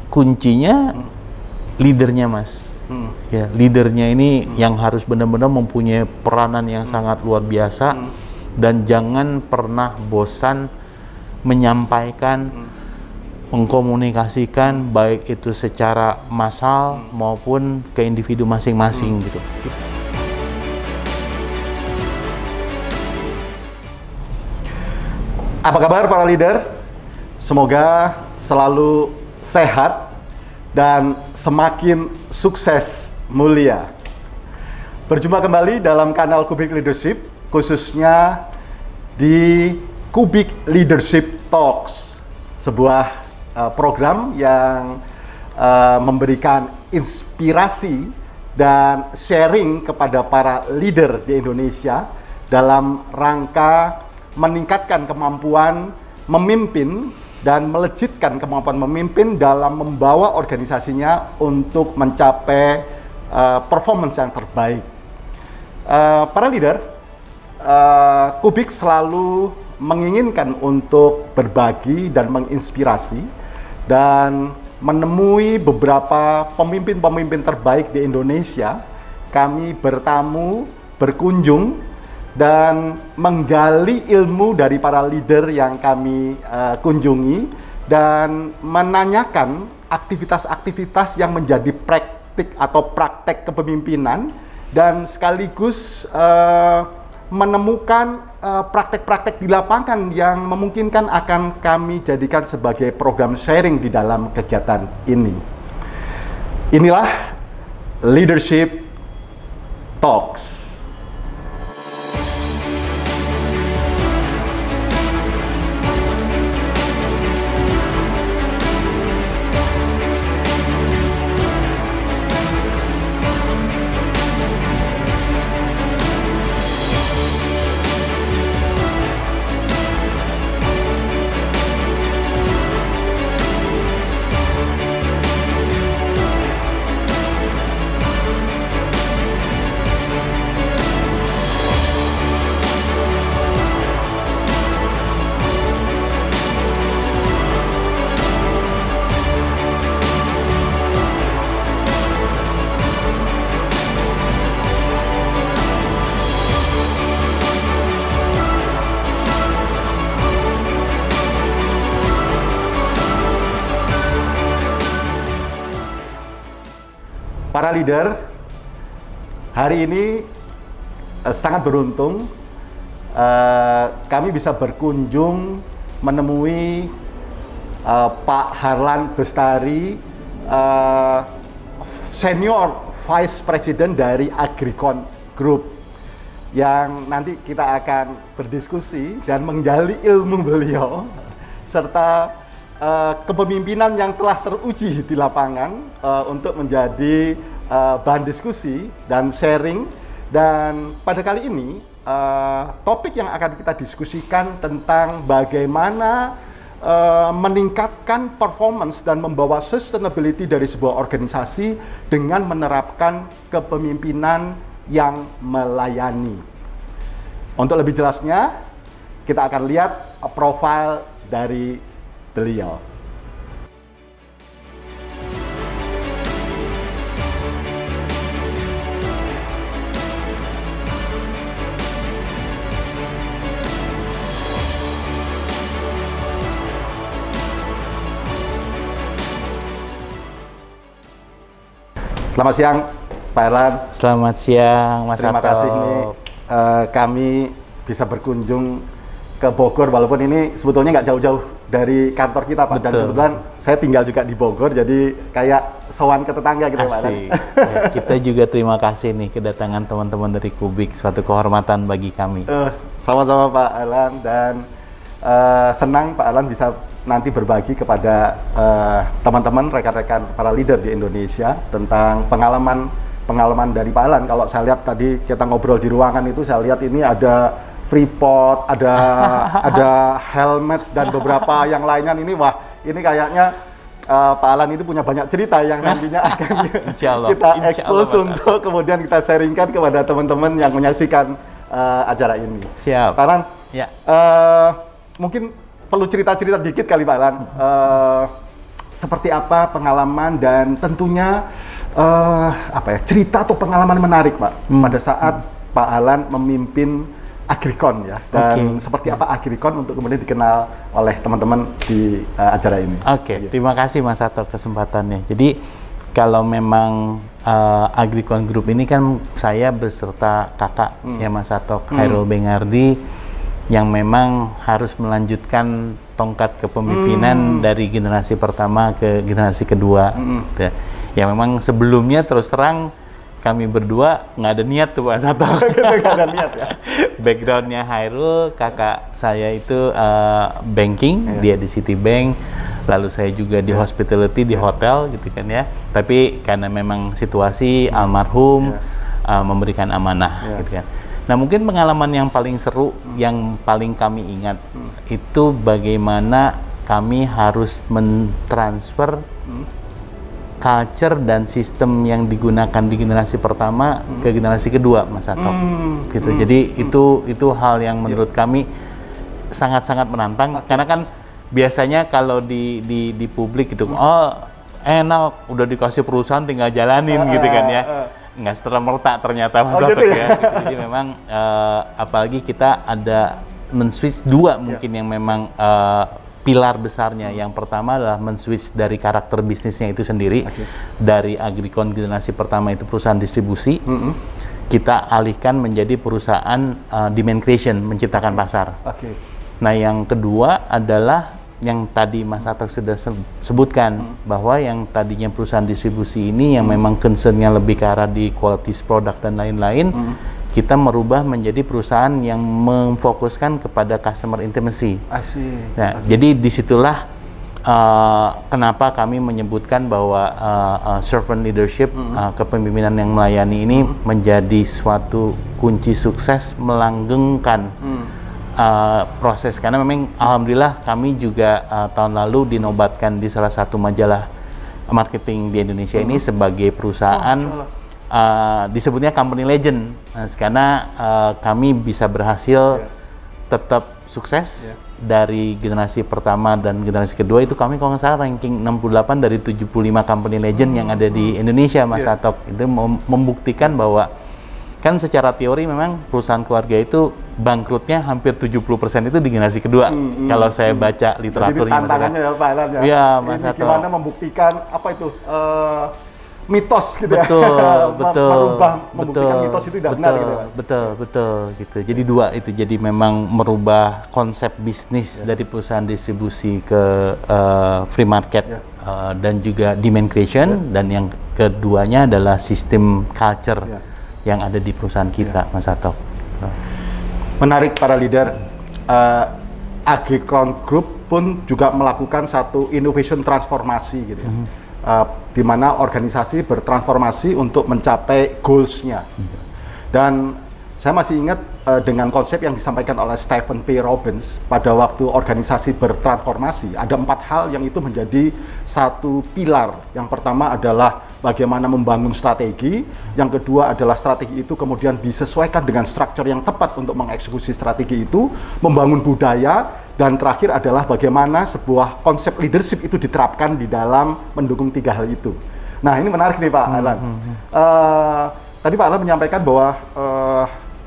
kuncinya leadernya, Mas. Ya, leadernya ini yang harus benar-benar mempunyai peranan yang sangat luar biasa dan jangan pernah bosan menyampaikan, mengkomunikasikan baik itu secara massal maupun ke individu masing-masing gitu. Apa kabar para leader? Semoga selalu sehat dan semakin sukses mulia. Berjumpa kembali dalam kanal Kubik Leadership, khususnya di Kubik Leadership Talks, sebuah program yang memberikan inspirasi dan sharing kepada para leader di Indonesia dalam rangka meningkatkan kemampuan memimpin dan melejitkan kemampuan memimpin dalam membawa organisasinya untuk mencapai performance yang terbaik. Para leader, Kubik selalu menginginkan untuk berbagi dan menginspirasi dan menemui beberapa pemimpin-pemimpin terbaik di Indonesia. Kami bertamu, berkunjung, dan menggali ilmu dari para leader yang kami kunjungi dan menanyakan aktivitas-aktivitas yang menjadi praktek kepemimpinan dan sekaligus menemukan praktek-praktek di lapangan yang memungkinkan akan kami jadikan sebagai program sharing di dalam kegiatan ini. Inilah Leadership Talks. Para leader, hari ini sangat beruntung kami bisa berkunjung menemui Pak Harlan Bestari, Senior Vice President dari Agricon Group, yang nanti kita akan berdiskusi dan menggali ilmu beliau serta kepemimpinan yang telah teruji di lapangan untuk menjadi bahan diskusi dan sharing. Dan pada kali ini topik yang akan kita diskusikan tentang bagaimana meningkatkan performance dan membawa sustainability dari sebuah organisasi dengan menerapkan kepemimpinan yang melayani. Untuk lebih jelasnya, kita akan lihat profil dari beliau. Selamat siang, Pak Harlan. Selamat siang, Mas Terima Ato. kasih nih kami bisa berkunjung ke Bogor, walaupun ini sebetulnya nggak jauh-jauh dari kantor kita, Pak. Dan kebetulan saya tinggal juga di Bogor, jadi kayak sowan ke tetangga gitu, Pak. Ya, kita juga terima kasih nih kedatangan teman-teman dari Kubik, suatu kehormatan bagi kami. Sama-sama Pak Harlan, dan senang Pak Harlan bisa nanti berbagi kepada teman-teman, rekan-rekan para leader di Indonesia tentang pengalaman dari Pak Harlan. Kalau saya lihat tadi kita ngobrol di ruangan itu, saya lihat ini ada Freeport, ada helmet dan beberapa yang lainnya. Ini wah, ini kayaknya Pak Harlan itu punya banyak cerita yang nantinya akan kita expose untuk kemudian kita sharingkan kepada teman-teman yang menyaksikan acara ini. Siap. Pak Harlan, ya. Mungkin perlu cerita-cerita dikit kali Pak Harlan. seperti apa pengalaman dan tentunya cerita atau pengalaman menarik Pak pada saat Pak Alan memimpin Agricon ya, dan seperti apa Agricon untuk kemudian dikenal oleh teman-teman di acara ini. Terima kasih Mas Atok kesempatannya. Jadi kalau memang Agricon Group ini kan saya beserta kakak ya Mas Atok, Khairul Bengardi, yang memang harus melanjutkan tongkat kepemimpinan dari generasi pertama ke generasi kedua. Ya memang sebelumnya terus terang kami berdua nggak ada niat tuh Mas Atok. Nggak ada niat ya. Backgroundnya Khairul, kakak saya itu banking, dia di Citibank, lalu saya juga di hospitality, di hotel gitu kan ya. Tapi karena memang situasi almarhum memberikan amanah gitu kan. Nah mungkin pengalaman yang paling seru, yang paling kami ingat itu bagaimana kami harus mentransfer culture dan sistem yang digunakan di generasi pertama ke generasi kedua, Mas Atok. Gitu. Jadi itu hal yang menurut kami sangat-sangat menantang, karena kan biasanya kalau di publik gitu, oh enak udah dikasih perusahaan tinggal jalanin gitu kan ya. Nggak serta-merta ternyata Mas Atok ya. Jadi memang apalagi kita ada men-switch dua mungkin yang memang pilar besarnya. Yang pertama adalah men-switch dari karakter bisnisnya itu sendiri. Dari Agricon generasi pertama itu perusahaan distribusi, kita alihkan menjadi perusahaan demand creation, menciptakan pasar. Nah yang kedua adalah yang tadi Mas Atok sudah sebutkan, bahwa yang tadinya perusahaan distribusi ini yang memang concernnya lebih ke arah di quality product dan lain-lain, kita merubah menjadi perusahaan yang memfokuskan kepada customer intimacy. Nah, jadi disitulah kenapa kami menyebutkan bahwa servant leadership, kepemimpinan yang melayani ini menjadi suatu kunci sukses melanggengkan proses. Karena memang alhamdulillah kami juga tahun lalu dinobatkan di salah satu majalah marketing di Indonesia ini sebagai perusahaan disebutnya company legend, karena kami bisa berhasil tetap sukses dari generasi pertama dan generasi kedua. Itu kami kalau nggak salah ranking 68 dari 75 company legend yang ada di Indonesia, Mas Atok. Itu membuktikan bahwa kan secara teori memang perusahaan keluarga itu bangkrutnya hampir 70% itu di generasi kedua. Kalau saya baca literaturnya. Jadi tantangannya ya Pak Alan ya. Iya, Mas Atok. Gimana membuktikan apa itu mitos gitu betul, ya. Betul, membuktikan mitos itu tidak benar gitu ya. Betul gitu. Jadi dua itu, jadi memang merubah konsep bisnis dari perusahaan distribusi ke free market dan juga demand creation, dan yang keduanya adalah sistem culture yang ada di perusahaan kita, Mas Atok. Menarik para leader. Agricon Group pun juga melakukan satu innovation transformasi gitu ya. Di mana organisasi bertransformasi untuk mencapai goals-nya. Dan saya masih ingat dengan konsep yang disampaikan oleh Stephen P. Robbins pada waktu organisasi bertransformasi, ada 4 hal yang itu menjadi satu pilar. Yang pertama adalah bagaimana membangun strategi, yang kedua adalah strategi itu kemudian disesuaikan dengan struktur yang tepat untuk mengeksekusi strategi itu, membangun budaya, dan terakhir adalah bagaimana sebuah konsep leadership itu diterapkan di dalam mendukung 3 hal itu. Nah ini menarik nih Pak Alan. Tadi Pak Alan menyampaikan bahwa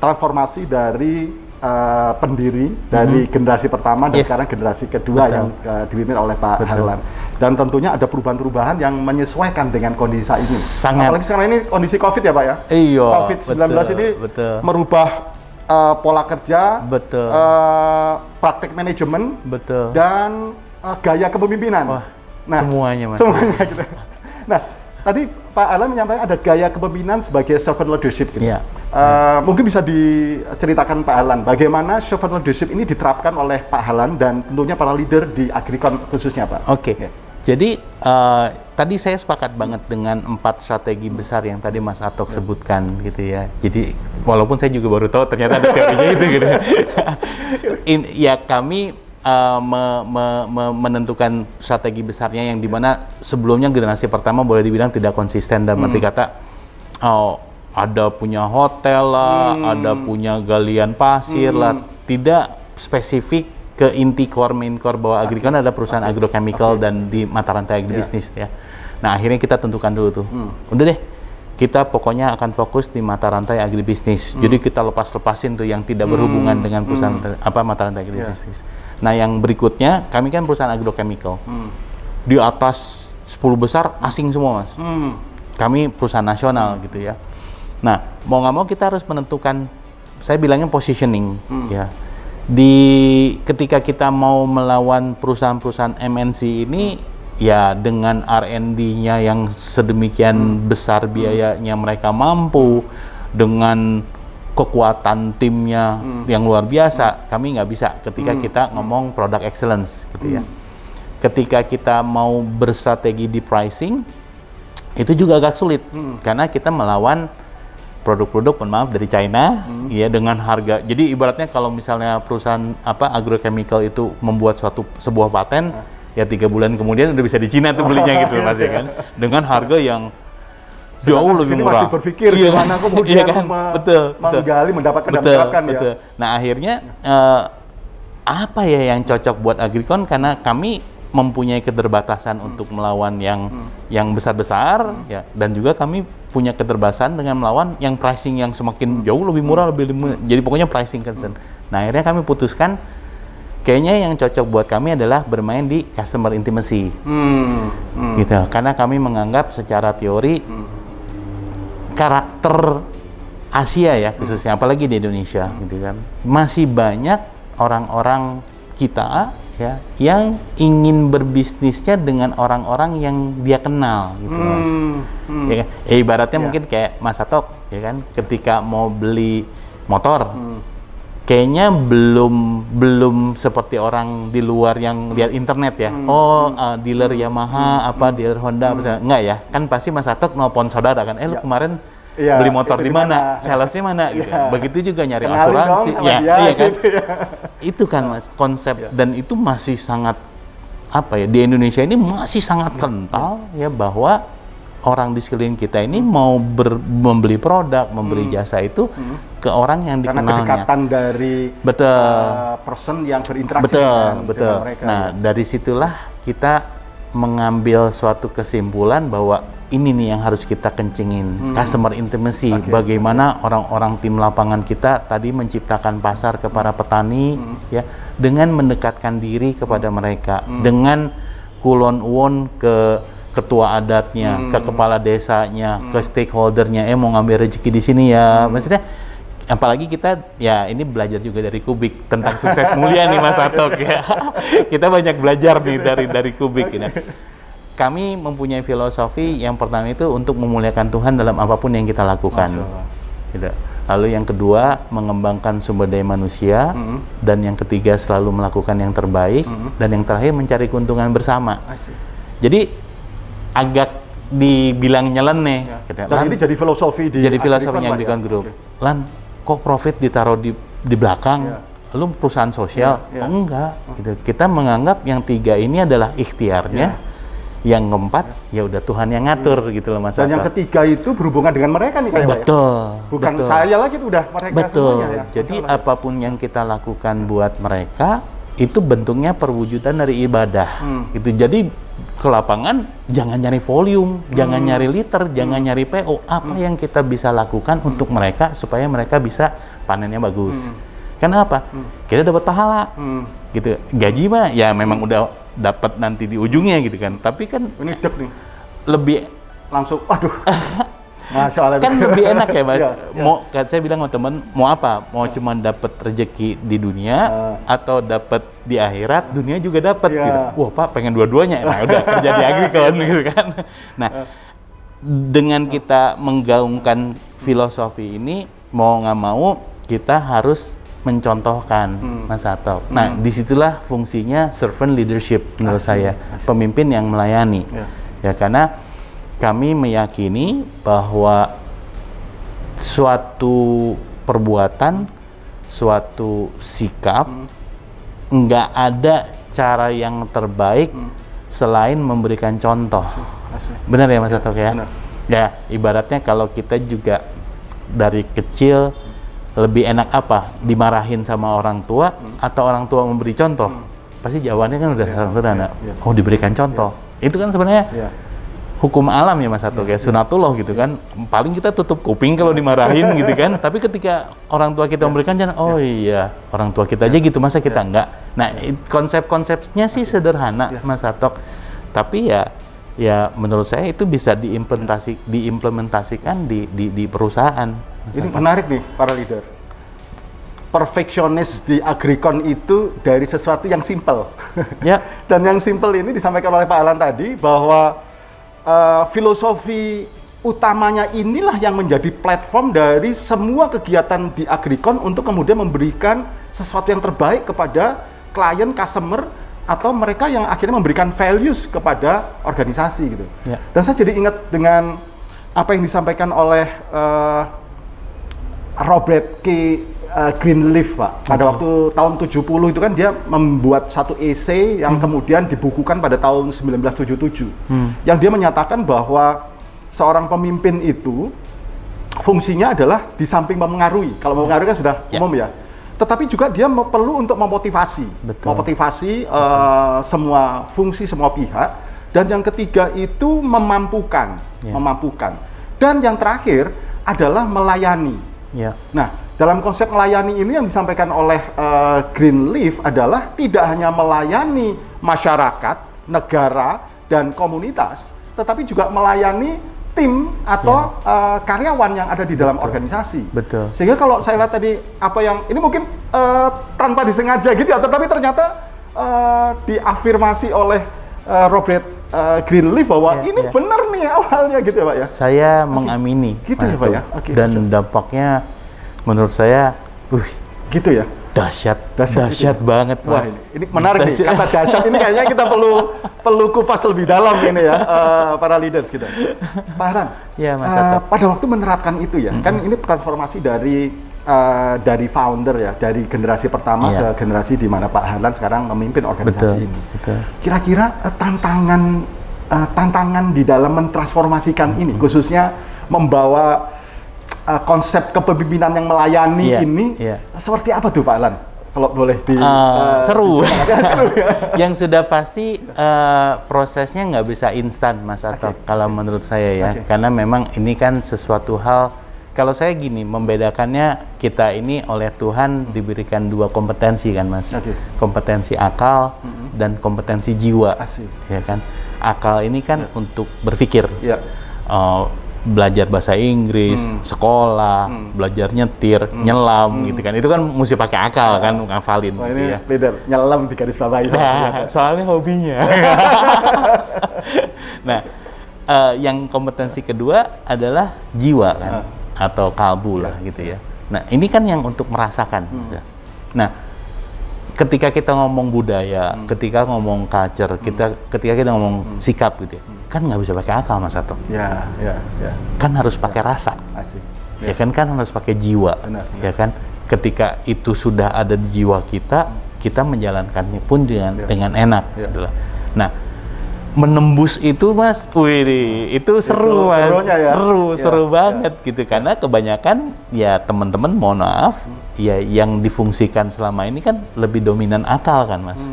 transformasi dari pendiri dari generasi pertama dan sekarang generasi kedua yang dipimpin oleh Pak Alan. Dan tentunya ada perubahan-perubahan yang menyesuaikan dengan kondisi saat ini. Apalagi sekarang ini kondisi COVID ya Pak ya. Iya. COVID-19 ini merubah pola kerja, praktek manajemen, dan gaya kepemimpinan. Wah, semuanya Mas. Semuanya gitu. Nah, tadi Pak Alan menyampaikan ada gaya kepemimpinan sebagai servant leadership gitu. Mungkin bisa diceritakan Pak Alan bagaimana servant leadership ini diterapkan oleh Pak Alan dan tentunya para leader di Agricon khususnya Pak. Jadi tadi saya sepakat banget dengan 4 strategi besar yang tadi Mas Atok sebutkan gitu ya. Jadi walaupun saya juga baru tahu ternyata ada teorinya itu gitu. Ya kami menentukan strategi besarnya yang dimana sebelumnya generasi pertama boleh dibilang tidak konsisten, dalam arti kata ada punya hotel lah, ada punya galian pasir lah, tidak spesifik ke inti main core bahwa Agricon ada perusahaan agrochemical dan di mata rantai agribisnis ya. Nah, akhirnya kita tentukan dulu tuh. Udah deh, kita pokoknya akan fokus di mata rantai agribisnis. Jadi kita lepasin tuh yang tidak berhubungan dengan perusahaan mata rantai agribisnis. Nah, yang berikutnya kami kan perusahaan agrochemical. Di atas 10 besar asing semua, Mas. Kami perusahaan nasional gitu ya. Nah, mau nggak mau kita harus menentukan, saya bilangnya positioning ya. Ketika kita mau melawan perusahaan-perusahaan MNC ini ya dengan R&D-nya yang sedemikian besar biayanya mereka mampu, dengan kekuatan timnya yang luar biasa, kami nggak bisa ketika kita ngomong product excellence gitu ya. Ketika kita mau berstrategi di pricing, itu juga agak sulit karena kita melawan produk-produk, maaf, dari China ya dengan harga. Jadi ibaratnya kalau misalnya perusahaan agrochemical itu membuat sebuah paten ya 3 bulan kemudian udah bisa di Cina tuh belinya gitu Mas ya kan, dengan harga yang jauh lebih murah. Masih berpikir gimana kemudian menggali mendapatkan dan menerapkan ya. Nah, akhirnya apa ya yang cocok buat Agricon, karena kami mempunyai keterbatasan untuk melawan yang besar-besar ya, dan juga kami punya keterbatasan dengan melawan yang pricing yang semakin jauh lebih murah, jadi pokoknya pricing concern. Nah, akhirnya kami putuskan kayaknya yang cocok buat kami adalah bermain di customer intimacy gitu, karena kami menganggap secara teori karakter Asia ya khususnya, apalagi di Indonesia gitu kan, masih banyak orang-orang kita ya yang ingin berbisnisnya dengan orang-orang yang dia kenal gitu Mas. Ya kan? Ibaratnya mungkin kayak Mas Atok ya kan, ketika mau beli motor kayaknya belum seperti orang di luar yang lihat internet ya. Dealer Yamaha dealer Honda enggak ya. Kan pasti Mas Atok nelpon saudara kan, lu kemarin beli motor di mana? Salesnya mana gitu. Begitu juga nyari asuransi. Iya kan? Gitu ya. Itu kan Mas konsep dan itu masih sangat di Indonesia ini masih sangat kental ya, bahwa orang di sekeliling kita ini mau membeli produk, membeli jasa itu ke orang yang dikenalnya. Karena kedekatan dari person yang berinteraksi dengan mereka. Nah, dari situlah kita mengambil suatu kesimpulan bahwa ini nih yang harus kita kencingin, customer intimacy. Bagaimana orang-orang tim lapangan kita tadi menciptakan pasar ke para petani ya, dengan mendekatkan diri kepada mereka, dengan kulon uwon ke ketua adatnya, ke kepala desanya, ke stakeholdernya, mau ngambil rezeki di sini ya. Maksudnya apalagi kita ya ini belajar juga dari Kubik tentang sukses mulia nih Mas Atok ya. Kita banyak belajar nih dari Kubik ya. Kami mempunyai filosofi yang pertama itu untuk memuliakan Tuhan dalam apapun yang kita lakukan. Gitu. Lalu yang kedua, mengembangkan sumber daya manusia, dan yang ketiga selalu melakukan yang terbaik, dan yang terakhir mencari keuntungan bersama. Jadi agak dibilang nyeleneh. Dan ini jadi filosofi filosofinya Agricon Group. Lan, kok profit ditaruh di belakang? Lu perusahaan sosial? Enggak. Gitu. Kita menganggap yang tiga ini adalah ikhtiarnya. Yang keempat ya udah Tuhan yang ngatur gitu loh Mas. Dan yang ketiga itu berhubungan dengan mereka nih kayak bukan saya lagi, itu udah mereka semuanya ya. Jadi apapun yang kita lakukan buat mereka itu bentuknya perwujudan dari ibadah. Itu jadi ke lapangan jangan nyari volume, jangan nyari liter, jangan nyari PO. Apa yang kita bisa lakukan untuk mereka supaya mereka bisa panennya bagus. Kenapa? Kita dapat pahala. Gitu. Gaji mah ya memang udah dapat nanti di ujungnya gitu kan, tapi kan ini dek nih lebih langsung Masya Allah kan lebih enak ya Mas. Mau saya bilang sama teman, mau apa, mau cuma dapat rezeki di dunia atau dapat di akhirat, dunia juga dapat gitu. Wah Pak pengen dua-duanya, nah udah kerja di Agricon gitu kan. Nah dengan kita menggaungkan filosofi ini, mau nggak mau kita harus mencontohkan Mas Atok. Nah, disitulah fungsinya servant leadership menurut saya, pemimpin yang melayani. Ya, karena kami meyakini bahwa suatu perbuatan, suatu sikap, nggak ada cara yang terbaik selain memberikan contoh. Benar ya Mas Atok ya? Ya, ibaratnya kalau kita juga dari kecil lebih enak apa? Dimarahin sama orang tua atau orang tua memberi contoh? Pasti jawabannya kan udah sangat sederhana. Oh, diberikan contoh. Itu kan sebenarnya hukum alam ya Mas Hato, kayak sunatullah gitu kan. Paling kita tutup kuping kalau dimarahin gitu kan. Tapi ketika orang tua kita memberikan jangan, oh iya, orang tua kita aja gitu, masa kita enggak. Nah, konsep-konsepnya sih sederhana Mas Hato. Tapi ya menurut saya itu bisa diimplementasikan di perusahaan. Ini menarik nih para leader. Perfeksionis di agrikon itu dari sesuatu yang simple. Ya. Dan yang simple ini disampaikan oleh Pak Alan tadi bahwa filosofi utamanya inilah yang menjadi platform dari semua kegiatan di agrikon untuk kemudian memberikan sesuatu yang terbaik kepada klien, customer, atau mereka yang akhirnya memberikan values kepada organisasi gitu. Ya. Dan saya jadi ingat dengan apa yang disampaikan oleh Robert K. Greenleaf, Pak. Pada waktu tahun 70 itu kan dia membuat satu esai yang kemudian dibukukan pada tahun 1977. Yang dia menyatakan bahwa seorang pemimpin itu fungsinya adalah di samping memengaruhi. Kalau memengaruhi kan sudah umum ya. Tetapi juga dia perlu untuk memotivasi. Memotivasi semua fungsi, semua pihak. Dan yang ketiga itu memampukan. Memampukan. Dan yang terakhir adalah melayani. Nah, dalam konsep melayani ini yang disampaikan oleh Greenleaf adalah tidak hanya melayani masyarakat, negara, dan komunitas, tetapi juga melayani tim atau karyawan yang ada di dalam organisasi. Sehingga kalau saya lihat tadi apa yang ini mungkin tanpa disengaja gitu ya, tetapi ternyata diafirmasi oleh Robert Greenleaf bahwa ini benar nih awalnya gitu ya Pak ya. Saya mengamini gitu ya Pak ya. Dan dampaknya menurut saya, gitu ya. Dahsyat banget Mas. Wah, ini menarik nih. Kata dahsyat ini kayaknya kita perlu kupas lebih dalam ini ya, para leaders kita. Pak Haran, pada waktu menerapkan itu ya, kan ini transformasi dari founder ya, dari generasi pertama ke generasi di mana Pak Haran sekarang memimpin organisasi ini. Kira-kira tantangan di dalam mentransformasikan ini, khususnya membawa konsep kepemimpinan yang melayani ini seperti apa tuh Pak Alan? Kalau boleh seru. Yang sudah pasti prosesnya nggak bisa instan Mas Atok, kalau menurut saya ya, karena memang ini kan sesuatu hal. Kalau saya gini, membedakannya kita ini oleh Tuhan diberikan dua kompetensi kan Mas, kompetensi akal dan kompetensi jiwa, ya kan. Akal ini kan untuk berpikir. Belajar bahasa Inggris, sekolah, belajar nyetir, nyelam gitu kan. Itu kan mesti pakai akal kan, ngafalin gitu ini ya. Leader, nyelam di garis bawahi. Soalnya hobinya. Nah, yang kompetensi kedua adalah jiwa kan, atau kalbu lah gitu ya. Nah, ini kan yang untuk merasakan. Nah, ketika kita ngomong budaya, ketika ngomong culture, ketika kita ngomong sikap gitu ya, kan nggak bisa pakai akal Mas Atok. Kan harus pakai rasa. Ya kan harus pakai jiwa. Ya kan, ketika itu sudah ada di jiwa kita, kita menjalankannya pun dengan enak. Gitu. Nah, menembus itu Mas, itu seru Mas, seru banget gitu, karena kebanyakan ya teman-teman mohon maaf ya yang difungsikan selama ini kan lebih dominan akal kan Mas,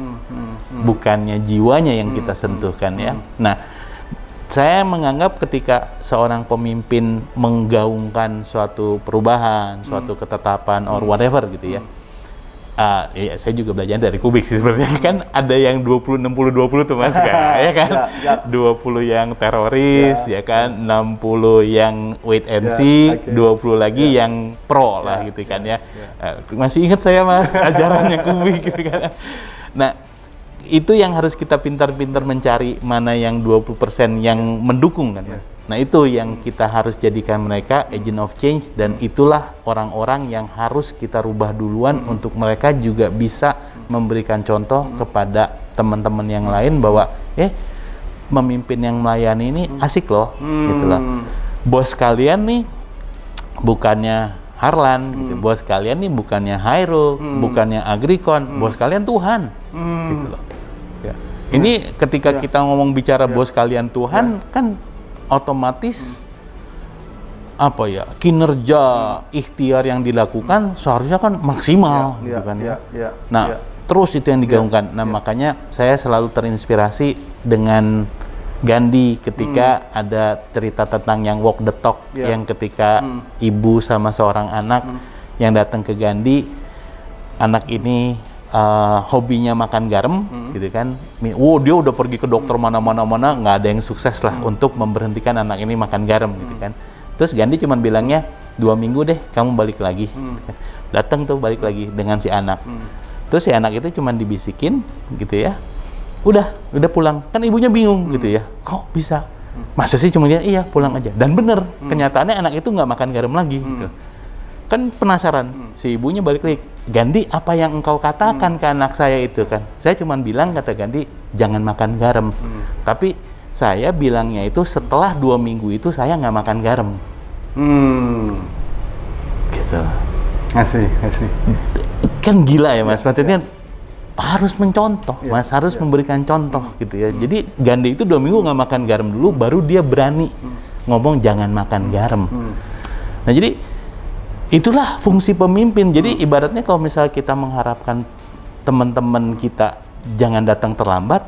bukannya jiwanya yang kita sentuhkan ya. Nah, saya menganggap ketika seorang pemimpin menggaungkan suatu perubahan, suatu ketetapan or whatever gitu ya. Ya, saya juga belajar dari Kubik sih sebenarnya, kan ada yang 20-60-20 tuh Mas kan, ya kan, 20 yang teroris, ya kan, 60 yang wait and see, 20 lagi yang pro lah gitu kan ya. Masih ingat saya Mas ajarannya Kubik gitu kan. Nah, itu yang harus kita pintar-pintar mencari mana yang 20% yang mendukung kan Mas. Nah, itu yang kita harus jadikan mereka agent of change, dan itulah orang-orang yang harus kita rubah duluan untuk mereka juga bisa memberikan contoh kepada teman-teman yang lain bahwa memimpin yang melayani ini asik loh gitu loh. Bos kalian nih bukannya Harlan gitu. Bos kalian nih bukannya Hairul, bukannya Agrikon, bos kalian Tuhan gitu loh. Ini ketika kita ngomong bicara bos kalian Tuhan, kan otomatis apa ya, kinerja ikhtiar yang dilakukan seharusnya kan maksimal gitu kan ya. Nah, terus itu yang digaungkan. Nah, makanya saya selalu terinspirasi dengan Gandhi ketika ada cerita tentang yang walk the talk, yang ketika ibu sama seorang anak yang datang ke Gandhi, anak ini hobinya makan garam, gitu kan. Dia udah pergi ke dokter mana-mana, nggak ada yang sukses lah untuk memberhentikan anak ini makan garam, gitu kan. Terus Gandhi cuma bilangnya 2 minggu deh, kamu balik lagi. Gitu kan. Datang tuh balik lagi dengan si anak. Terus si anak itu cuma dibisikin, gitu ya. Udah pulang. Kan ibunya bingung gitu ya. Kok bisa? Masa sih cuma dia, iya pulang aja. Dan bener, kenyataannya anak itu nggak makan garam lagi gitu. Kan penasaran, si ibunya balik lagi. Gandhi, apa yang engkau katakan ke anak saya itu kan? Saya cuma bilang, kata Gandhi, jangan makan garam. Tapi saya bilangnya itu setelah 2 minggu itu saya nggak makan garam. Gitu. Ngasih. Kan gila ya Mas, maksudnya harus mencontoh, Mas, harus memberikan contoh gitu ya. Jadi Gandhi itu 2 minggu nggak makan garam dulu, baru dia berani ngomong jangan makan garam. Nah, jadi itulah fungsi pemimpin. Jadi ibaratnya kalau misalnya kita mengharapkan teman-teman kita jangan datang terlambat,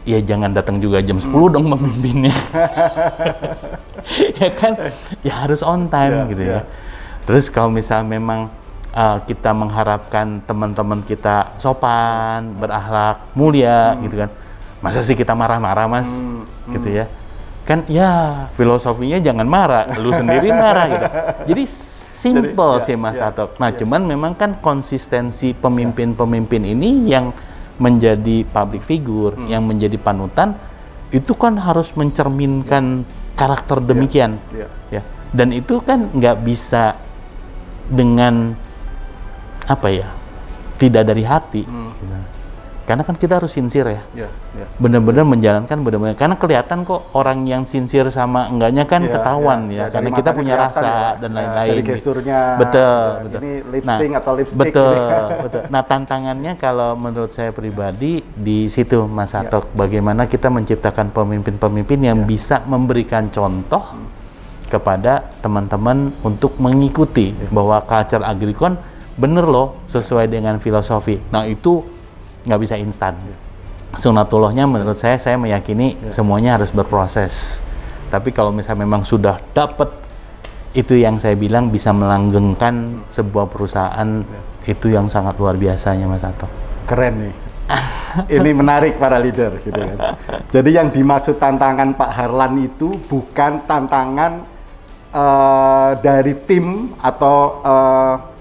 ya jangan datang juga jam 10 dong pemimpinnya. Ya kan, ya harus on time gitu ya. Terus kalau misalnya memang kita mengharapkan teman-teman kita sopan, berakhlak, mulia, gitu kan. Masa sih kita marah-marah, Mas? Gitu ya. Kan ya filosofinya jangan marah, lu sendiri marah gitu. Jadi simple sih Mas Atok. Nah, cuman memang kan konsistensi pemimpin-pemimpin ini yang menjadi public figure, yang menjadi panutan, itu kan harus mencerminkan karakter demikian. Ya. Dan itu kan nggak bisa dengan apa ya, tidak dari hati, karena kan kita harus sincere ya, benar-benar menjalankan benar-benar, karena kelihatan kok orang yang sincere sama enggaknya kan ketahuan ya, karena kita punya rasa dan lain-lain. Dari gesturnya, betul. Ini lipstick atau lipstick. Betul. Nah, tantangannya kalau menurut saya pribadi di situ Mas Atok, bagaimana kita menciptakan pemimpin-pemimpin yang bisa memberikan contoh kepada teman-teman untuk mengikuti bahwa culture agrikon bener loh, sesuai dengan filosofi. Nah, itu nggak bisa instan. Sunatullahnya menurut saya meyakini semuanya harus berproses. Tapi kalau misalnya memang sudah dapat, itu yang saya bilang bisa melanggengkan sebuah perusahaan, itu yang sangat luar biasanya Mas Atok. Keren nih. Ini menarik para leader gitu kan. Jadi yang dimaksud tantangan Pak Harlan itu bukan tantangan dari tim atau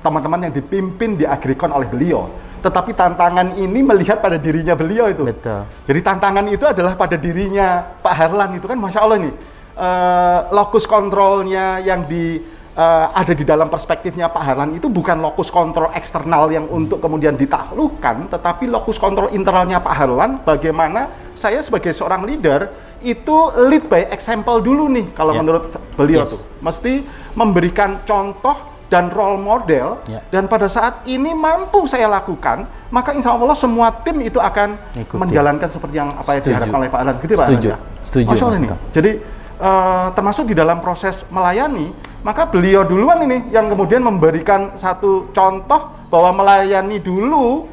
teman-teman yang dipimpin di Agrikon oleh beliau, tetapi tantangan ini melihat pada dirinya beliau itu. Betul. Jadi tantangan itu adalah pada dirinya Pak Harlan itu kan, Masya Allah nih, lokus kontrolnya yang ada di dalam perspektifnya Pak Harlan itu bukan lokus kontrol eksternal yang untuk kemudian ditaklukkan, tetapi lokus kontrol internalnya Pak Harlan, bagaimana saya sebagai seorang leader itu lead by example dulu nih, kalau menurut beliau tuh mesti memberikan contoh dan role model, dan pada saat ini mampu saya lakukan, maka insya Allah semua tim itu akan menjalankan seperti yang apa yang diharapkan oleh Pak Harlan. Gitu Pak Harlan, ya? Setuju. Masya Allah nih. Jadi termasuk di dalam proses melayani, maka beliau duluan ini yang kemudian memberikan satu contoh bahwa melayani dulu,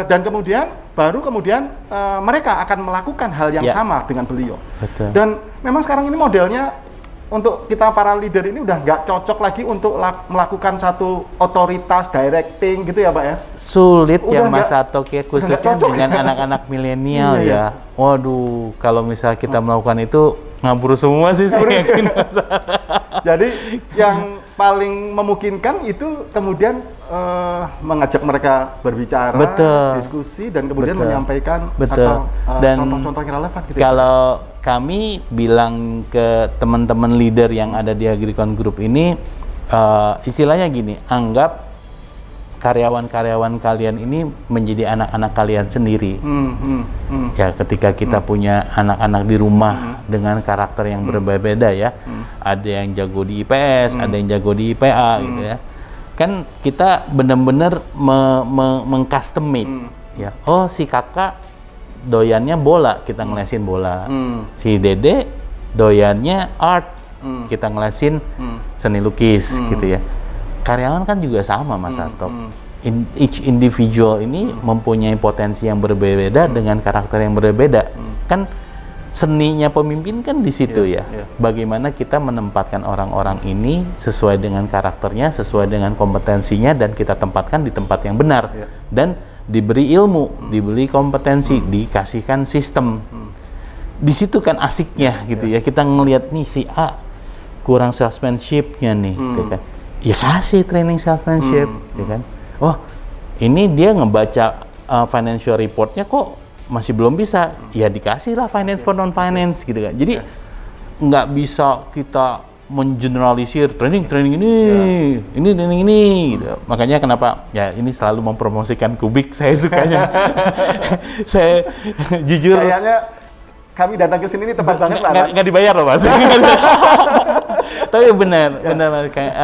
dan kemudian baru mereka akan melakukan hal yang sama dengan beliau. Betul. Dan memang sekarang ini modelnya untuk kita para leader ini udah nggak cocok lagi untuk melakukan satu otoritas directing gitu ya Pak ya? Sulit udah ya Mas Atok ya, khususnya dengan anak-anak milenial ya. Waduh, kalau misal kita melakukan itu ngabur semua sih saya yakin. Jadi yang paling memungkinkan itu kemudian mengajak mereka berbicara, diskusi, dan kemudian menyampaikan atau contoh-contoh yang relevan gitu. Kalau kami bilang ke teman-teman leader yang ada di Agrikon Group ini, istilahnya gini, anggap karyawan-karyawan kalian ini menjadi anak-anak kalian sendiri. Ya, ketika kita punya anak-anak di rumah dengan karakter yang berbeda-beda ya, ada yang jago di IPS, ada yang jago di IPA gitu ya. Kan kita benar-benar mengcustomate ya. Oh, si kakak doyannya bola, kita ngelesin bola. Si Dede doyannya art, kita ngelesin seni lukis gitu ya. Karyawan kan juga sama Mas Atok. Each individual ini mempunyai potensi yang berbeda dengan karakter yang berbeda. Kan seninya pemimpin kan di situ ya. Bagaimana kita menempatkan orang-orang ini sesuai dengan karakternya, sesuai dengan kompetensinya, dan kita tempatkan di tempat yang benar. Dan diberi ilmu, diberi kompetensi, dikasihkan sistem. Di situ kan asiknya gitu ya. Kita ngelihat nih si A kurang salesmanship-nya nih, gitu kan. Ya kasih training salesmanship, gitu kan. Oh, ini dia ngebaca financial report-nya kok masih belum bisa, ya dikasih lah finance for non-finance gitu kan. Jadi nggak bisa kita mengeneralisir training ini training ini gitu. Makanya kenapa ya ini selalu mempromosikan Kubik, saya sukanya. Saya jujur kayaknya kami datang ke sini ini tepat banget Pak. Nggak dibayar loh Mas. Tapi benar kayak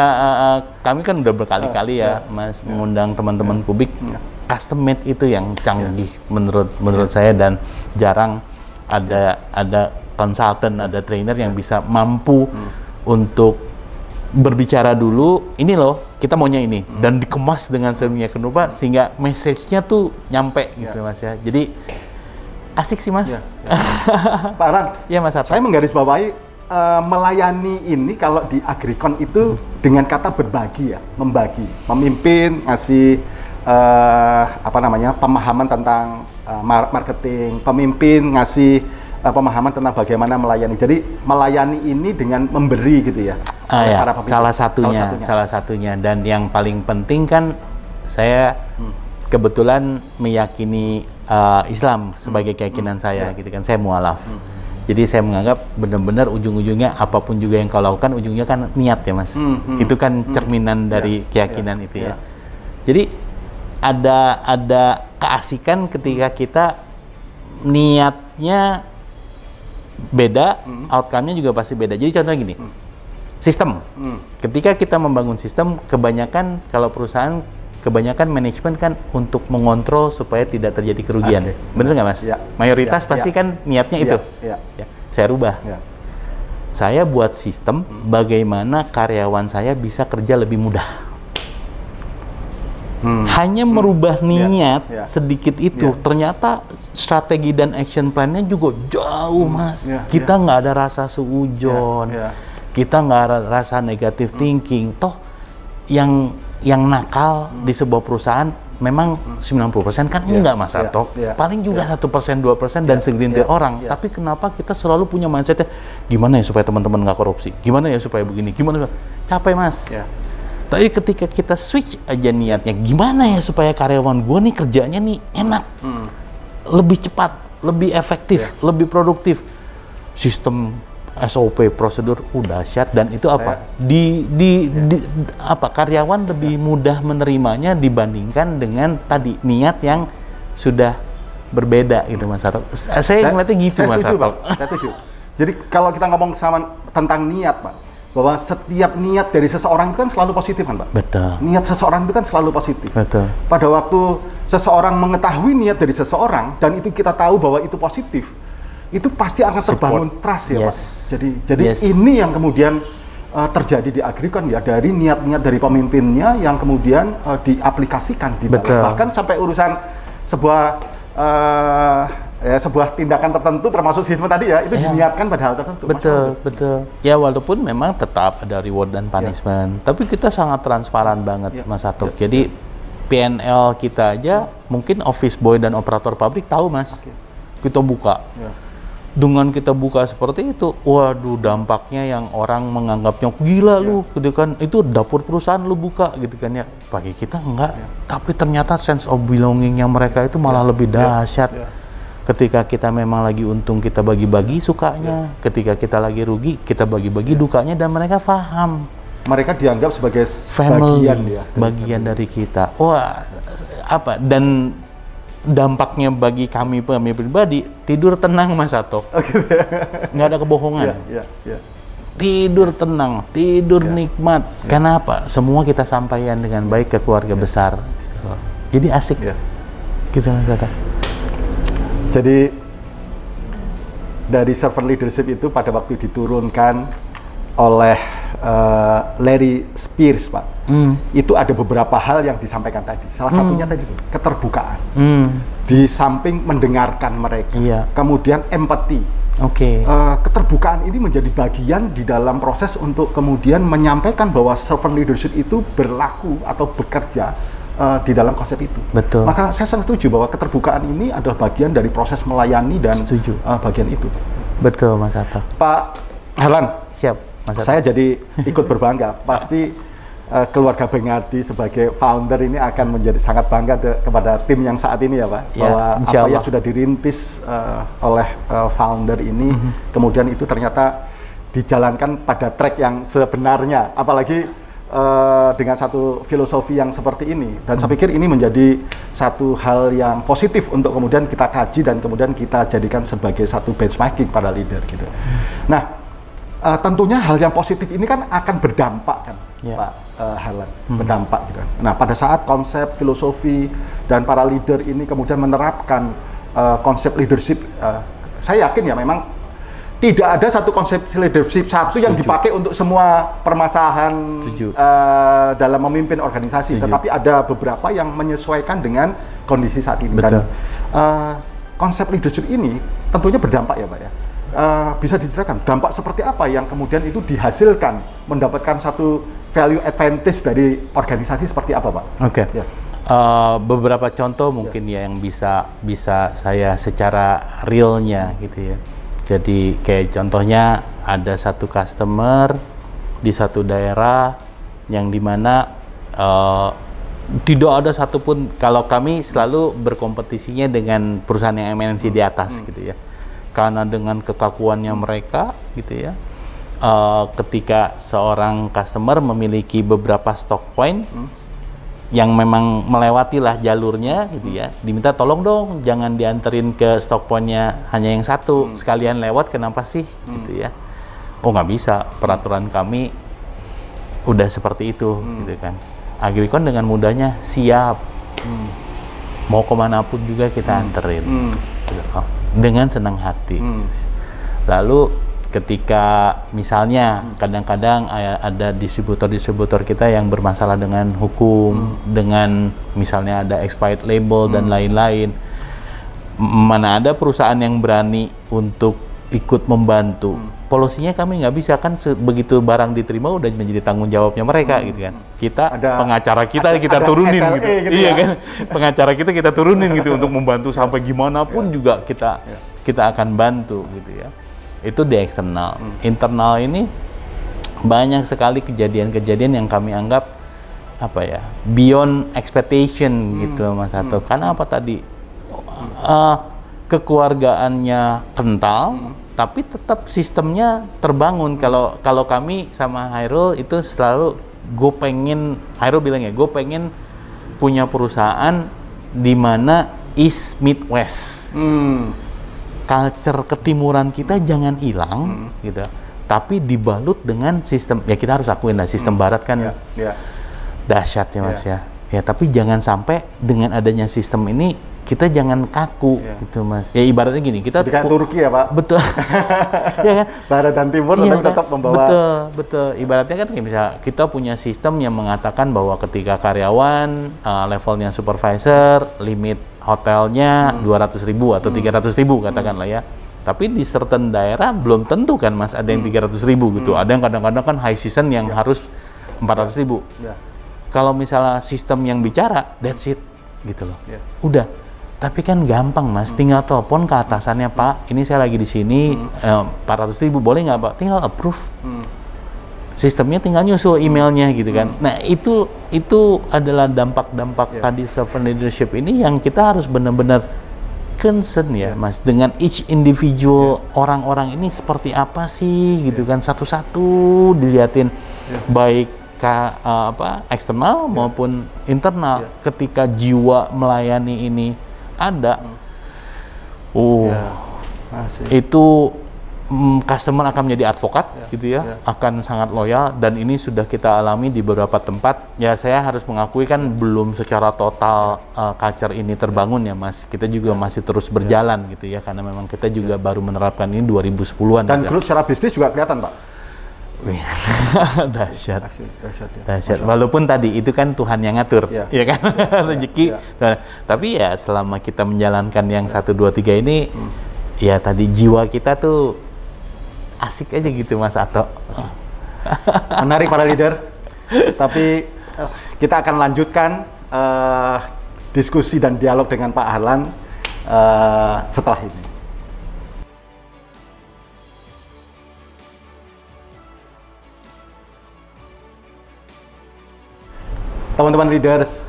kami kan udah berkali-kali ya Mas mengundang teman-teman Kubik. Custom made itu yang canggih menurut saya, dan jarang ada konsultan, ada trainer yang bisa mampu untuk berbicara dulu, ini loh kita maunya ini, dan dikemas dengan sedemikian rupa sehingga message-nya tuh nyampe gitu Mas ya. Jadi asik sih Mas. Pak Alan, ya Mas, saya menggarisbawahi melayani ini kalau di Agricon itu dengan kata berbagi ya, membagi, memimpin, ngasih pemahaman tentang marketing, pemimpin ngasih pemahaman tentang bagaimana melayani. Jadi melayani ini dengan memberi gitu ya. Ya, salah satunya. Dan yang paling penting kan saya kebetulan meyakini Islam sebagai keyakinan saya gitu kan. Saya mualaf. Jadi saya menganggap benar-benar ujung-ujungnya apapun juga yang kau lakukan, ujungnya kan niat ya Mas. Itu kan cerminan dari keyakinan itu ya. Jadi ada keasikan ketika kita niatnya beda, outcome-nya juga pasti beda. Jadi contohnya gini, sistem. Ketika kita membangun sistem, kebanyakan kalau perusahaan, kebanyakan manajemen kan untuk mengontrol supaya tidak terjadi kerugian. Bener nggak Mas? Mayoritas pasti kan niatnya itu. Ya. Saya rubah. Saya buat sistem bagaimana karyawan saya bisa kerja lebih mudah. Hanya merubah niat sedikit itu, ternyata strategi dan action plan-nya juga jauh Mas. Kita nggak ada rasa suujon, kita nggak ada rasa negative thinking. Toh yang nakal di sebuah perusahaan memang 90% kan enggak Mas Atok. Paling juga 1%, 2% dan segelintir orang. Tapi kenapa kita selalu punya mindset-nya gimana ya supaya teman-teman nggak korupsi? Gimana ya supaya begini? Gimana? Capek Mas. Tapi ketika kita switch aja niatnya, gimana ya supaya karyawan gue nih kerjanya nih enak, lebih cepat, lebih efektif, lebih produktif. Sistem SOP, prosedur udah dahsyat, dan itu apa? Karyawan lebih mudah menerimanya dibandingkan dengan tadi niat yang sudah berbeda gitu Mas Atok. Saya ngeliatnya gitu Mas Atok. Saya setuju. Jadi kalau kita ngomong tentang niat Pak, bahwa setiap niat dari seseorang itu kan selalu positif kan Pak? Betul. Niat seseorang itu kan selalu positif. Betul. Pada waktu seseorang mengetahui niat dari seseorang dan itu kita tahu bahwa itu positif, itu pasti akan terbangun trust ya Pak. Jadi ini yang kemudian terjadi di Agricon ya, dari niat-niat dari pemimpinnya yang kemudian diaplikasikan di dalam, bahkan sampai urusan sebuah tindakan tertentu termasuk sistem tadi ya, itu diniatkan pada hal tertentu. Betul. Ya walaupun memang tetap ada reward dan punishment, tapi kita sangat transparan banget Mas Atok. Jadi PNL kita aja mungkin office boy dan operator pabrik tahu Mas. Kita buka. Dengan kita buka seperti itu, waduh dampaknya yang orang menganggapnya gila lu, gitu kan, itu dapur perusahaan lu buka gitu kan ya. Bagi kita enggak, tapi ternyata sense of belongingnya mereka itu malah lebih dahsyat. Ketika kita memang lagi untung, kita bagi-bagi sukanya. Ketika kita lagi rugi, kita bagi-bagi dukanya, dan mereka paham. Mereka dianggap sebagai family, bagian dari kita. Wah, dan dampaknya bagi kami pribadi, tidur tenang Mas Atok. Nggak ada kebohongan. Tidur tenang, tidur nikmat. Kenapa? Semua kita sampaikan dengan baik ke keluarga besar. Jadi asik. Gitu Mas Atok. Jadi dari servant leadership itu pada waktu diturunkan oleh Larry Spears, Pak. Itu ada beberapa hal yang disampaikan tadi. Salah satunya tadi itu keterbukaan. Di samping mendengarkan mereka, kemudian empati. Keterbukaan ini menjadi bagian di dalam proses untuk kemudian menyampaikan bahwa servant leadership itu berlaku atau bekerja di dalam konsep itu. Betul. Maka saya sangat setuju bahwa keterbukaan ini adalah bagian dari proses melayani dan bagian itu. Betul, Mas Atta. Pak Harlan, siap, Mas Atta. Saya jadi ikut berbangga. Pasti keluarga Bengardi sebagai founder ini akan menjadi sangat bangga kepada tim yang saat ini ya Pak. Bahwa apa yang sudah dirintis oleh founder ini, kemudian itu ternyata dijalankan pada track yang sebenarnya. Apalagi dengan satu filosofi yang seperti ini, dan saya pikir ini menjadi satu hal yang positif untuk kemudian kita kaji dan kemudian kita jadikan sebagai satu benchmarking para leader gitu. Nah, tentunya hal yang positif ini kan akan berdampak kan, Pak Harlan, berdampak gitu. Nah, pada saat konsep filosofi dan para leader ini kemudian menerapkan konsep leadership, saya yakin ya memang tidak ada satu konsep leadership yang dipakai untuk semua permasalahan dalam memimpin organisasi, tetapi ada beberapa yang menyesuaikan dengan kondisi saat ini. Dan konsep leadership ini tentunya berdampak ya Pak ya. Bisa diceritakan dampak seperti apa yang kemudian itu dihasilkan mendapatkan satu value advantage dari organisasi seperti apa Pak? Ya. Beberapa contoh mungkin ya yang bisa saya secara realnya gitu ya. Jadi kayak contohnya ada satu customer di satu daerah yang dimana tidak ada satupun, kalau kami selalu berkompetisinya dengan perusahaan yang MNC di atas gitu ya, karena dengan kekakuannya mereka gitu ya, ketika seorang customer memiliki beberapa stock point yang memang melewatilah jalurnya gitu ya, diminta tolong dong jangan dianterin ke stock point-nya hanya yang satu, sekalian lewat, kenapa sih gitu ya. Oh nggak bisa, peraturan kami udah seperti itu gitu kan. Agricon dengan mudahnya siap, mau kemanapun juga kita anterin gitu, dengan senang hati. Lalu ketika misalnya kadang-kadang ada distributor-distributor kita yang bermasalah dengan hukum, dengan misalnya ada expired label dan lain-lain, mana ada perusahaan yang berani untuk ikut membantu. Polosinya kami nggak bisa kan, begitu barang diterima udah menjadi tanggung jawabnya mereka gitu kan. Kita pengacara kita turunin SLA gitu, gitu iya ya? Kan, pengacara kita turunin gitu untuk membantu sampai gimana pun juga kita akan bantu gitu ya. Itu di eksternal. Internal ini banyak sekali kejadian-kejadian yang kami anggap apa ya, beyond expectation gitu Mas Ato. Karena apa tadi, kekeluargaannya kental, tapi tetap sistemnya terbangun. Kalau kami sama Hairul itu selalu, Hairul bilang ya, gue pengen punya perusahaan di mana East meet West. Culture ketimuran kita jangan hilang gitu, tapi dibalut dengan sistem, ya kita harus akuin lah sistem barat kan dahsyat ya Mas ya. Tapi jangan sampai dengan adanya sistem ini kita jangan kaku gitu Mas. Ya ibaratnya gini, kita kayak Turki ya Pak. Betul. Ya kan? Barat dan timur tapi tetap membawa. Betul. Ibaratnya kan kayak misalnya kita punya sistem yang mengatakan bahwa ketika karyawan levelnya supervisor, limit hotelnya 200.000 atau 300.000 katakanlah ya. Tapi di certain daerah belum tentu kan Mas, ada yang 300.000 gitu. Ada yang kadang-kadang kan high season yang harus 400.000. Kalau misalnya sistem yang bicara, that's it gitu loh. Udah. Tapi kan gampang Mas, tinggal telepon ke atasannya, Pak, ini saya lagi di sini, 400.000 boleh nggak Pak? Tinggal approve. Sistemnya tinggal nyusul emailnya gitu kan. Nah itu adalah dampak-dampak tadi servant leadership ini yang kita harus benar-benar concern ya Mas, dengan each individual orang-orang ini seperti apa sih gitu kan, satu-satu dilihatin baik eksternal maupun internal. Ketika jiwa melayani ini ada, itu customer akan menjadi advokat gitu ya, akan sangat loyal, dan ini sudah kita alami di beberapa tempat. Ya saya harus mengakui kan belum secara total culture ini terbangun ya Mas. Kita juga masih terus berjalan gitu ya, karena memang kita juga baru menerapkan ini 2010-an. Dan growth secara bisnis juga kelihatan Pak. Wih, dahsyat. Dahsyat ya. Dahsyat. Walaupun tadi itu kan Tuhan yang ngatur, ya kan, rezeki. Ya. Tapi ya selama kita menjalankan yang 1, 2, 3 ini, ya tadi jiwa kita tuh asik aja gitu Mas Ato. Menarik para leader. Tapi kita akan lanjutkan diskusi dan dialog dengan Pak Harlan setelah ini. Teman-teman leaders,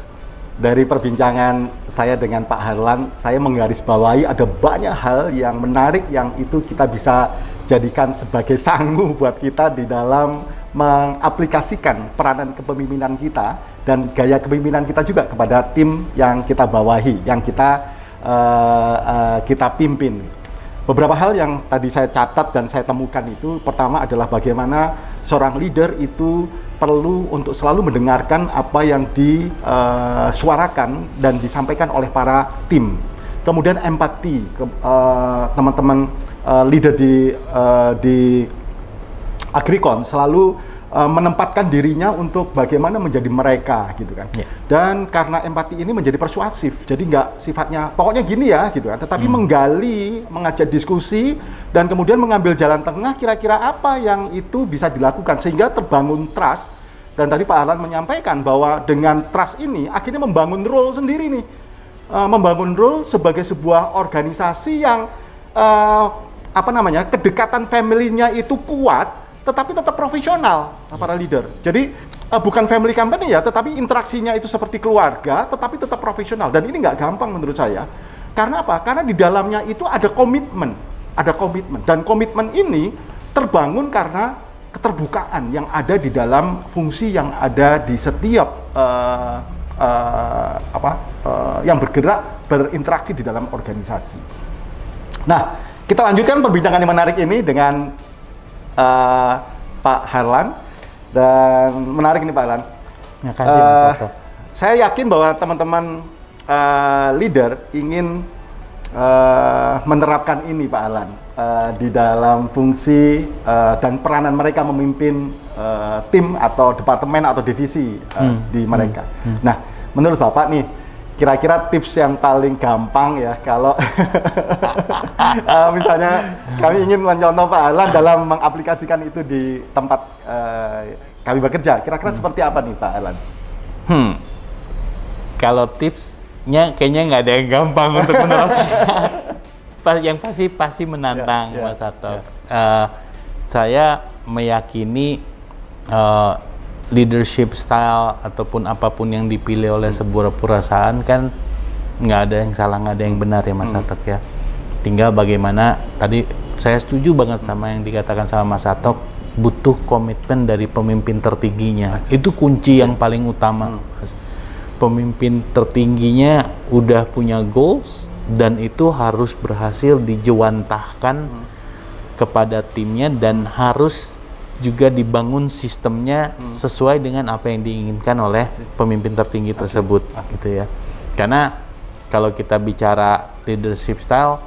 dari perbincangan saya dengan Pak Harlan, saya menggarisbawahi ada banyak hal yang menarik yang itu kita bisa jadikan sebagai sangu buat kita di dalam mengaplikasikan peranan kepemimpinan kita dan gaya kepemimpinan kita juga kepada tim yang kita bawahi, yang kita pimpin. Beberapa hal yang tadi saya catat dan saya temukan itu, pertama adalah bagaimana seorang leader itu perlu untuk selalu mendengarkan apa yang disuarakan dan disampaikan oleh para tim. Kemudian empati, teman-teman leader di Agricon selalu menempatkan dirinya untuk bagaimana menjadi mereka gitu kan. Dan karena empati ini menjadi persuasif, jadi nggak sifatnya pokoknya gini ya gitu kan, tetapi menggali, mengajak diskusi dan kemudian mengambil jalan tengah kira-kira apa yang itu bisa dilakukan sehingga terbangun trust. Dan tadi Pak Harlan menyampaikan bahwa dengan trust ini akhirnya membangun role sendiri nih, membangun role sebagai sebuah organisasi yang kedekatan family-nya itu kuat tetapi tetap profesional para leader. Jadi bukan family company ya, tetapi interaksinya itu seperti keluarga, tetapi tetap profesional. Dan ini nggak gampang menurut saya. Karena apa? Karena di dalamnya itu ada komitmen, Dan komitmen ini terbangun karena keterbukaan yang ada di dalam fungsi yang ada di setiap yang bergerak, berinteraksi di dalam organisasi. Nah, kita lanjutkan perbincangan yang menarik ini dengan Pak Harlan, dan menarik ini Pak Harlan. Terima kasih Mas Ato. Saya yakin bahwa teman-teman leader ingin menerapkan ini Pak Harlan di dalam fungsi dan peranan mereka memimpin tim atau departemen atau divisi di mereka. Nah, menurut Bapak nih, kira-kira tips yang paling gampang ya kalau misalnya kami ingin mencontoh Pak Harlan dalam mengaplikasikan itu di tempat kami bekerja, kira-kira seperti apa nih Pak Harlan? Kalau tipsnya kayaknya nggak ada yang gampang untuk menerapkan. Yang pasti menantang Mas Ato. Saya meyakini leadership style ataupun apapun yang dipilih oleh sebuah perusahaan kan nggak ada yang salah, nggak ada yang benar ya Mas Atok ya. Tinggal bagaimana, tadi saya setuju banget sama yang dikatakan sama Mas Atok, butuh komitmen dari pemimpin tertingginya. Itu kunci yang paling utama. Pemimpin tertingginya udah punya goals dan itu harus berhasil dijewantahkan kepada timnya dan harus juga dibangun sistemnya sesuai dengan apa yang diinginkan oleh pemimpin tertinggi tersebut gitu ya. Karena kalau kita bicara leadership style,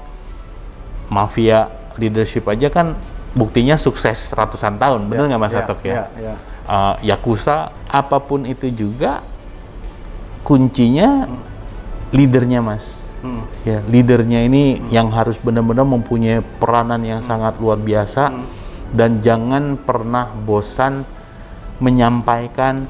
mafia leadership aja kan buktinya sukses ratusan tahun, bener nggak Mas Atok ya? Yakuza, apapun itu juga kuncinya leadernya Mas. Ya, leadernya ini yang harus benar-benar mempunyai peranan yang sangat luar biasa. Dan jangan pernah bosan menyampaikan,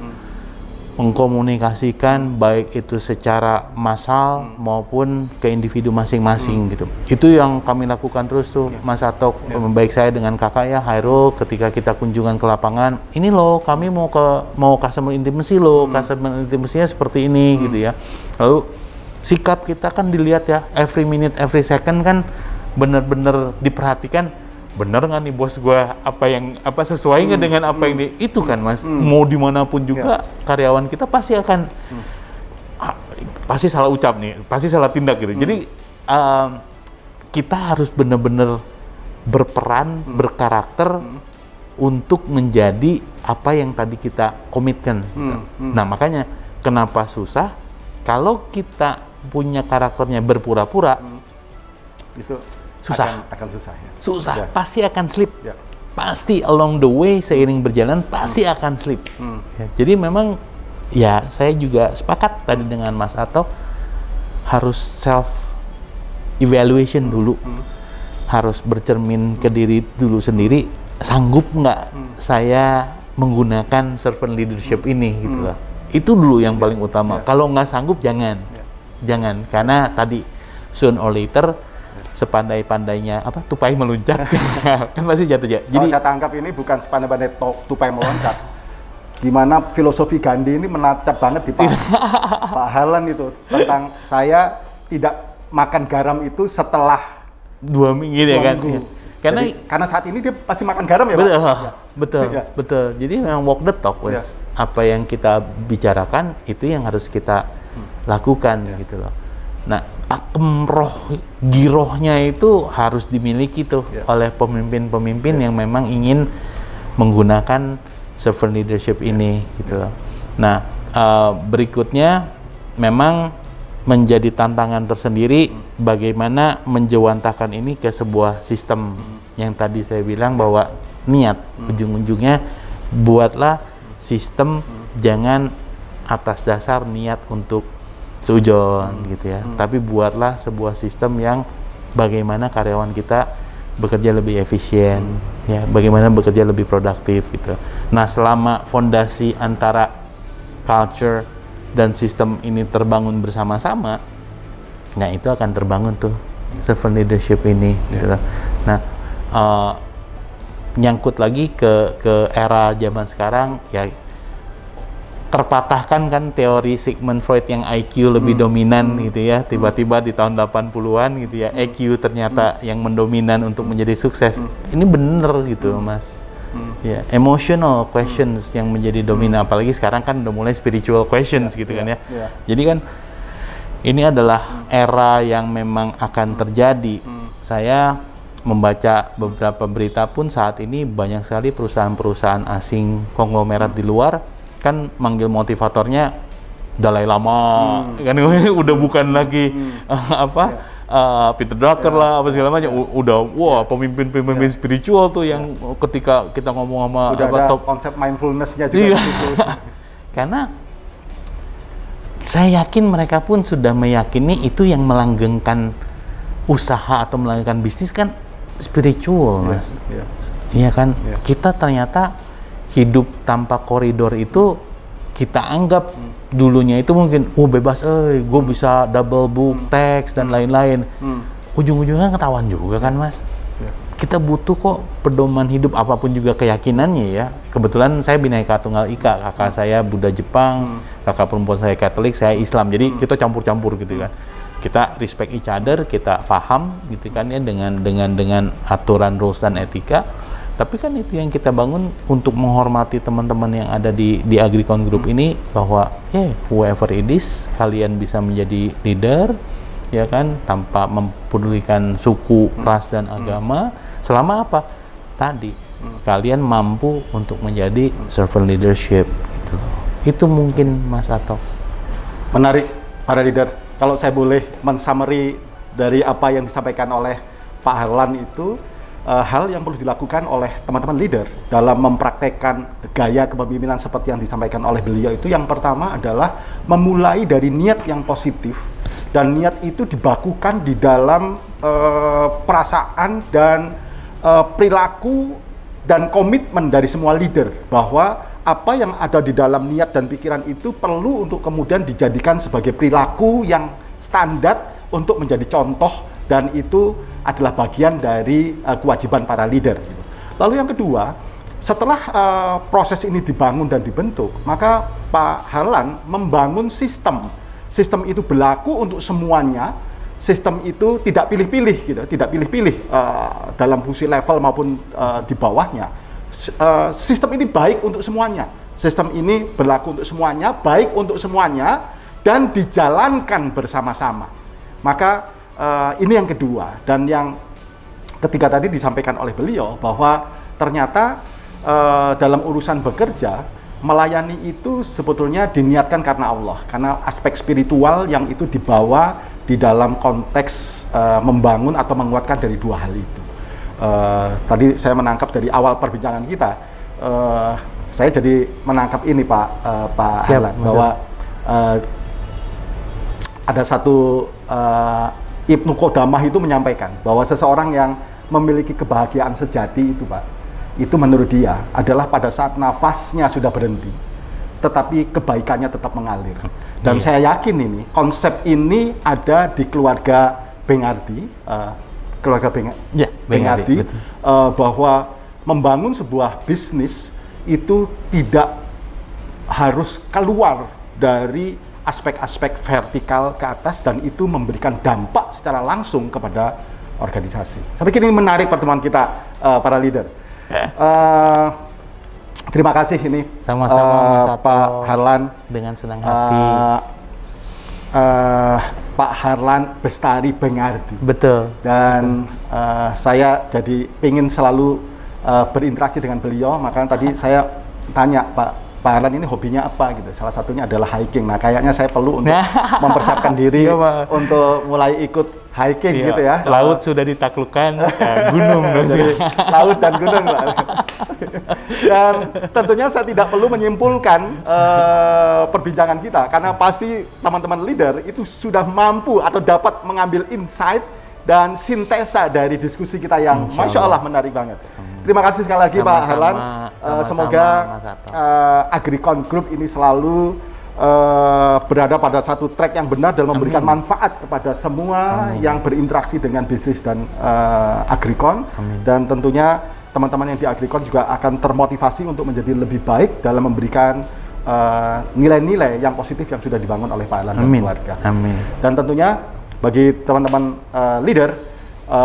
mengkomunikasikan baik itu secara massal maupun ke individu masing-masing gitu. Itu yang kami lakukan terus tuh Mas Atok, baik saya dengan kakak ya Hairul, ketika kita kunjungan ke lapangan, ini loh kami mau customer intimacy loh, customer intimacy-nya seperti ini gitu ya. Lalu sikap kita kan dilihat ya, every minute, every second kan benar-benar diperhatikan. Bener nggak nih bos gue, apa sesuai nggak dengan apa yang itu kan Mas. Mau dimanapun juga karyawan kita pasti akan pasti salah ucap nih, pasti salah tindak gitu. Jadi kita harus benar-benar berperan, berkarakter untuk menjadi apa yang tadi kita komitkan. Nah makanya kenapa susah kalau kita punya karakternya berpura-pura, itu susah. Akan susah ya. Susah, pasti akan slip. pasti along the way seiring berjalan pasti akan slip. Ya, jadi memang ya saya juga sepakat tadi dengan Mas Ato, harus self evaluation dulu, harus bercermin ke diri dulu sendiri, sanggup nggak saya menggunakan servant leadership ini gitu loh. Itu dulu yang paling utama. Kalau nggak sanggup jangan, karena tadi soon or later sepandai-pandainya tupai meluncat kan pasti jatuh ya. Jadi saya tangkap ini bukan sepandai-pandai tupai meloncat. Gimana filosofi Gandhi ini menancap banget di Pak Harlan itu tentang saya tidak makan garam itu setelah 2 minggu ya kan. Minggu. Karena saat ini dia pasti makan garam ya, betul, Pak? Betul. Jadi memang walk the talk, wes. Apa yang kita bicarakan itu yang harus kita lakukan gitu loh. Nah, pakem roh girohnya itu harus dimiliki tuh oleh pemimpin-pemimpin yang memang ingin menggunakan servant leadership ini gitu loh. Nah, berikutnya memang menjadi tantangan tersendiri bagaimana menjewantahkan ini ke sebuah sistem yang tadi saya bilang bahwa niat ujung-ujungnya buatlah sistem, jangan atas dasar niat untuk seujon gitu ya, tapi buatlah sebuah sistem yang bagaimana karyawan kita bekerja lebih efisien, ya, bagaimana bekerja lebih produktif gitu. Nah, selama fondasi antara culture dan sistem ini terbangun bersama-sama, nah itu akan terbangun tuh servant leadership ini gitu loh. Nah, nyangkut lagi ke era zaman sekarang ya, terpatahkan kan teori Sigmund Freud yang IQ lebih dominan gitu ya, tiba-tiba di tahun 80-an gitu ya, EQ ternyata yang mendominan untuk menjadi sukses. Ini bener gitu Mas. Ya, emotional questions yang menjadi dominan, apalagi sekarang kan udah mulai spiritual questions gitu kan ya. Jadi kan ini adalah era yang memang akan terjadi. Saya membaca beberapa berita pun saat ini banyak sekali perusahaan-perusahaan asing konglomerat di luar kan manggil motivatornya Dalai Lama, kan udah bukan lagi Peter Drucker lah apa segala macam, udah pemimpin spiritual tuh yang ketika kita ngomong sama udah ada top konsep mindfulness-nya juga gitu. Karena saya yakin mereka pun sudah meyakini itu yang melanggengkan usaha atau melanggengkan bisnis kan spiritual, Mas. Iya kan? Kita ternyata hidup tanpa koridor itu kita anggap dulunya itu mungkin bebas, gue bisa double book teks dan lain-lain. Ujung-ujungnya ketahuan juga kan Mas. Kita butuh kok pedoman hidup apapun juga keyakinannya ya. Kebetulan saya Bhinneka Tunggal Ika, kakak saya Buddha Jepang, kakak perempuan saya Katolik, saya Islam. Jadi kita campur-campur gitu kan. Kita respect each other, kita paham gitu kan ya dengan aturan rules dan etika. Tapi kan itu yang kita bangun untuk menghormati teman-teman yang ada di Agricon Group ini, bahwa whoever it is, kalian bisa menjadi leader ya kan, tanpa mempedulikan suku, ras dan agama, selama apa? Tadi kalian mampu untuk menjadi servant leadership gitu loh. Itu mungkin Mas Ato. Menarik para leader. Kalau saya boleh mensummary dari apa yang disampaikan oleh Pak Harlan itu, hal yang perlu dilakukan oleh teman-teman leader dalam mempraktekkan gaya kepemimpinan seperti yang disampaikan oleh beliau itu, yang pertama adalah memulai dari niat yang positif, dan niat itu dibakukan di dalam perasaan dan perilaku dan komitmen dari semua leader, bahwa apa yang ada di dalam niat dan pikiran itu perlu untuk kemudian dijadikan sebagai perilaku yang standar untuk menjadi contoh, dan itu adalah bagian dari kewajiban para leader. Lalu yang kedua, setelah proses ini dibangun dan dibentuk, maka Pak Harlan membangun sistem. Sistem itu berlaku untuk semuanya. Sistem itu tidak pilih-pilih gitu, tidak pilih-pilih dalam fungsi level maupun di bawahnya. Sistem ini baik untuk semuanya. Sistem ini berlaku untuk semuanya, baik untuk semuanya, dan dijalankan bersama-sama. Maka ini yang kedua, dan yang ketiga tadi disampaikan oleh beliau bahwa ternyata dalam urusan bekerja, melayani itu sebetulnya diniatkan karena Allah, karena aspek spiritual yang itu dibawa di dalam konteks membangun atau menguatkan dari dua hal itu. tadi saya menangkap dari awal perbincangan kita, saya jadi menangkap ini Pak Harlan, bahwa ada satu Ibnu Qodamah itu menyampaikan bahwa seseorang yang memiliki kebahagiaan sejati itu Pak, itu menurut dia adalah pada saat nafasnya sudah berhenti, tetapi kebaikannya tetap mengalir. Dan saya yakin ini, konsep ini ada di keluarga Bengardi, Bengardi, bahwa membangun sebuah bisnis itu tidak harus keluar dari aspek-aspek vertikal ke atas, dan itu memberikan dampak secara langsung kepada organisasi. Saya pikir ini menarik pertemuan kita, para leader. Terima kasih ini. Sama-sama Pak Harlan. Dengan senang hati. Pak Harlan Bestari Bengardi. Betul. Dan saya jadi ingin selalu berinteraksi dengan beliau, makanya tadi saya tanya Pak Harlan ini hobinya apa gitu. Salah satunya adalah hiking. Nah, kayaknya saya perlu untuk mempersiapkan diri untuk mulai ikut hiking gitu ya. Laut sudah ditaklukkan, gunung jadi, laut dan gunung Pak. Dan tentunya saya tidak perlu menyimpulkan perbincangan kita, karena pasti teman-teman leader itu sudah mampu atau dapat mengambil insight dan sintesa dari diskusi kita yang Masya Allah menarik banget. Terima kasih sekali lagi Pak Harlan. Semoga Agricon Group ini selalu berada pada satu track yang benar dan memberikan manfaat kepada semua yang berinteraksi dengan bisnis dan Agricon. Dan tentunya teman-teman yang di Agricon juga akan termotivasi untuk menjadi lebih baik dalam memberikan nilai-nilai yang positif yang sudah dibangun oleh Pak Harlan dan keluarga. Dan tentunya bagi teman-teman leader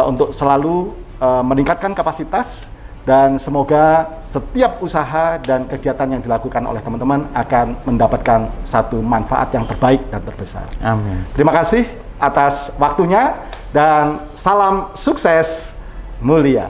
untuk selalu meningkatkan kapasitas, dan semoga setiap usaha dan kegiatan yang dilakukan oleh teman-teman akan mendapatkan satu manfaat yang terbaik dan terbesar. Amin. Terima kasih atas waktunya dan salam sukses mulia.